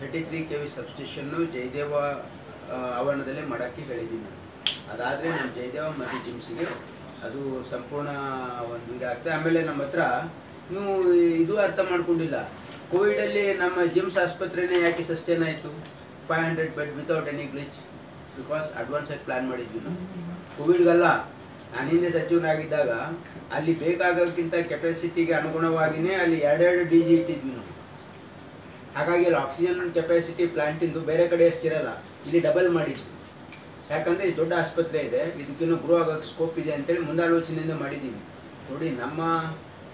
33 kV ಸಬ್ಸ್ಟೇಷನ್ನು Jayadeva ಆವರಣದಲ್ಲೇ ಮಾಡೋಕ್ಕೆ ಹೇಳಿದ್ದೀನಿ ನಾನು. ಅದಾದರೆ ನಮ್ಮ ಜಯದೇವ ಮತ್ತು ಜಿಮ್ಸ್ಗೆ ಅದು ಸಂಪೂರ್ಣ ಒಂದು ಇದಾಗ್ತದೆ. ಆಮೇಲೆ ನಮ್ಮ ಹತ್ರ ನೀವು ಇದು ಅರ್ಥ ಮಾಡ್ಕೊಂಡಿಲ್ಲ, ಕೋವಿಡಲ್ಲಿ ನಮ್ಮ ಜಿಮ್ಸ್ ಆಸ್ಪತ್ರೆನೇ ಯಾಕೆ ಸಸ್ಟೇನ್ ಆಯಿತು 500 bed without any glitch? Because ಅಡ್ವಾನ್ಸಾಗಿ ಪ್ಲ್ಯಾನ್ ಮಾಡಿದ್ವಿ ನಾವು. ಕೋವಿಡ್ಗಲ್ಲ, ನಾನು ಹಿಂದೆ ಸಚಿವನಾಗಿದ್ದಾಗ ಅಲ್ಲಿ ಬೇಕಾಗೋಕ್ಕಿಂತ ಕೆಪಾಸಿಟಿಗೆ ಅನುಗುಣವಾಗಿಯೇ ಅಲ್ಲಿ 2 DG ಇಟ್ಟಿದ್ವಿ ನಾವು. ಹಾಗಾಗಿ ಅಲ್ಲಿ ಆಕ್ಸಿಜನ್ ಕೆಪಾಸಿಟಿ ಪ್ಲಾಂಟಿಂದು ಬೇರೆ ಕಡೆ ಎಷ್ಟಿರಲ್ಲ, ಇಲ್ಲಿ ಡಬಲ್ ಮಾಡಿದ್ವಿ. ಯಾಕಂದರೆ ಇದು ದೊಡ್ಡ ಆಸ್ಪತ್ರೆ ಇದೆ, ಇದಕ್ಕಿನ್ನೂ ಗ್ರೋ ಆಗೋಕ್ಕೆ ಸ್ಕೋಪ್ ಇದೆ ಅಂತೇಳಿ ಮುಂದಾಲೋಚನೆಯಿಂದ ಮಾಡಿದ್ದೀವಿ. ನೋಡಿ, ನಮ್ಮ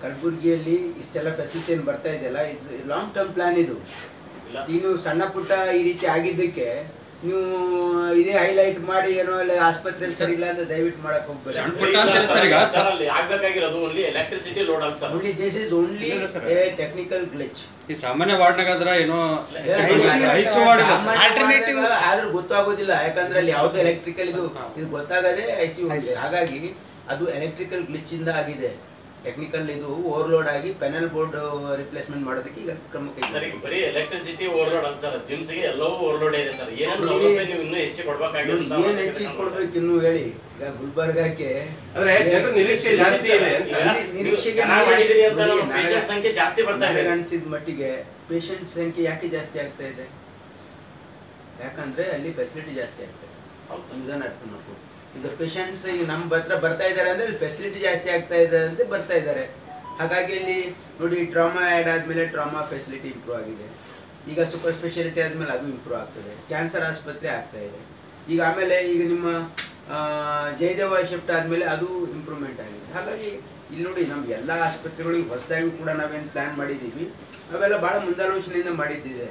ಕಲಬುರಗಿಯಲ್ಲಿ ಇಷ್ಟೆಲ್ಲ ಫೆಸಿಲಿಟಿ ಏನು ಬರ್ತಾ ಇದೆಯಲ್ಲ, ಇದು ಲಾಂಗ್ ಟರ್ಮ್ ಪ್ಲ್ಯಾನ್. ಇದು ನೀನು ಸಣ್ಣ ಪುಟ್ಟ ಈ ರೀತಿ ಆಗಿದ್ದಕ್ಕೆ ನೀವು ಇದೇ ಹೈಲೈಟ್ ಮಾಡಿ ಏನೋ ಅಲ್ಲಿ ಆಸ್ಪತ್ರೆ ಸರಿ ಇಲ್ಲ ಅಂತ ದಯವಿಟ್ಟು ಮಾಡಕ್ ಹೋಗ್ಬೇಡಿ. Only this is only A technical glitch. ಈ ಸಾಮಾನ್ಯ ವಾರ್ಡ್ನಾಗಾದ್ರ ಏನೋ ಆಲ್ಟರ್ನೇಟಿವ್ ಆದ್ರೂ ಗೊತ್ತಾಗೋದಿಲ್ಲ, ಯಾಕಂದ್ರೆ ಅಲ್ಲಿ ಯಾವ್ದು ಎಲೆಕ್ಟ್ರಿಕಲ್ ಇದು ಗೊತ್ತಾಗದೆ ICU. ಹಾಗಾಗಿ ಅದು ಎಲೆಕ್ಟ್ರಿಕಲ್ ಗ್ಲಿಚ್ ಇಂದ ಆಗಿದೆ. ಟೆಕ್ನಿಕಲ್ ಇದು ಓವರ್ಲೋಡ್ ಆಗಿ ಪೆನಲ್ ಬೋರ್ಡ್ ರಿಪ್ಲೇಸ್ಮೆಂಟ್ ಮಾಡೋದಕ್ಕೆ ಈಗ ಕ್ರಮ ಕೈಗೊಂಡಿದ್ದೀವಿ. ಬರೀ ಎಲೆಕ್ಟ್ರಿಸಿಟಿ ಓವರ್ಲೋಡ್ ಅಲ್ಲ ಸರ್, ಜಿಮ್ಸ್ ಗೆ ಎಲ್ಲವೂ ಓವರ್ಲೋಡ್ ಇದೆ ಸರ್. ಏನು ಸೌಲಭ್ಯ ನೀವು ಇನ್ನೂ ಹೆಚ್ಚು ಕೊಡಬೇಕಾಗಿದೆ? ಏನು ಹೆಚ್ಚಿಗೆ ಕೊಡ್ಬೇಕು ಇನ್ನು ಹೇಳಿ. ಈಗ ಗುಲ್ಬರ್ಗಕ್ಕೆ ನಿರೀಕ್ಷೆ ಜಾಸ್ತಿ ಇದೆ, ಚೆನ್ನಾಗಿ ಮಾಡಿದಿರಿ ಅಂತ ನಮ್ಮ ಪೇಷಂಟ್ ಸಂಖ್ಯೆ ಜಾಸ್ತಿ ಬರ್ತಾ ಇದೆ. ಅನ್ಸಿದ ಮಟ್ಟಿಗೆ ಪೇಷಂಟ್ ಸಂಖ್ಯೆ ಯಾಕೆ ಜಾಸ್ತಿ ಆಗ್ತಾ ಇದೆ? ಯಾಕಂದ್ರೆ ಅಲ್ಲಿ ಫೆಸಿಲಿಟಿ ಜಾಸ್ತಿ ಆಗ್ತಾ ಇದೆ. ಇದನ್ನ ಅರ್ಥ ಮಾಡ್ಕೊಂಡು ಈಗ ಪೇಷಂಟ್ಸ್ ಈಗ ನಮ್ಮ ಹತ್ರ ಬರ್ತಾ ಇದ್ದಾರೆ ಅಂದ್ರೆ ಫೆಸಿಲಿಟಿ ಜಾಸ್ತಿ ಆಗ್ತಾ ಇದೆ ಅಂತ ಬರ್ತಾ ಇದ್ದಾರೆ. ಹಾಗಾಗಿ ಇಲ್ಲಿ ನೋಡಿ, ಟ್ರಾಮಾ ಆ್ಯಡ್ ಆದಮೇಲೆ ಟ್ರಾಮಾ ಫೆಸಿಲಿಟಿ ಇಂಪ್ರೂವ್ ಆಗಿದೆ. ಈಗ ಸೂಪರ್ ಸ್ಪೆಷಾಲಿಟಿ ಆದಮೇಲೆ ಅದು ಇಂಪ್ರೂವ್ ಆಗ್ತದೆ. ಕ್ಯಾನ್ಸರ್ ಆಸ್ಪತ್ರೆ ಆಗ್ತಾ ಇದೆ. ಈಗ ಆಮೇಲೆ ಈಗ ನಿಮ್ಮ ಜಯದೇವ ಶಿಫ್ಟ್ ಆದಮೇಲೆ ಅದು ಇಂಪ್ರೂವ್ಮೆಂಟ್ ಆಗಿದೆ. ಹಾಗಾಗಿ ಇಲ್ಲಿ ನೋಡಿ, ನಮ್ಮ ಎಲ್ಲ ಆಸ್ಪತ್ರೆಗಳಿಗೆ ಹೊಸದಾಗಿ ಕೂಡ ನಾವೇನು ಪ್ಲ್ಯಾನ್ ಮಾಡಿದ್ದೀವಿ, ಅವೆಲ್ಲ ಭಾಳ ಮುಂದಾಲೋಚನೆಯಿಂದ ಮಾಡಿದ್ದಿದೆ.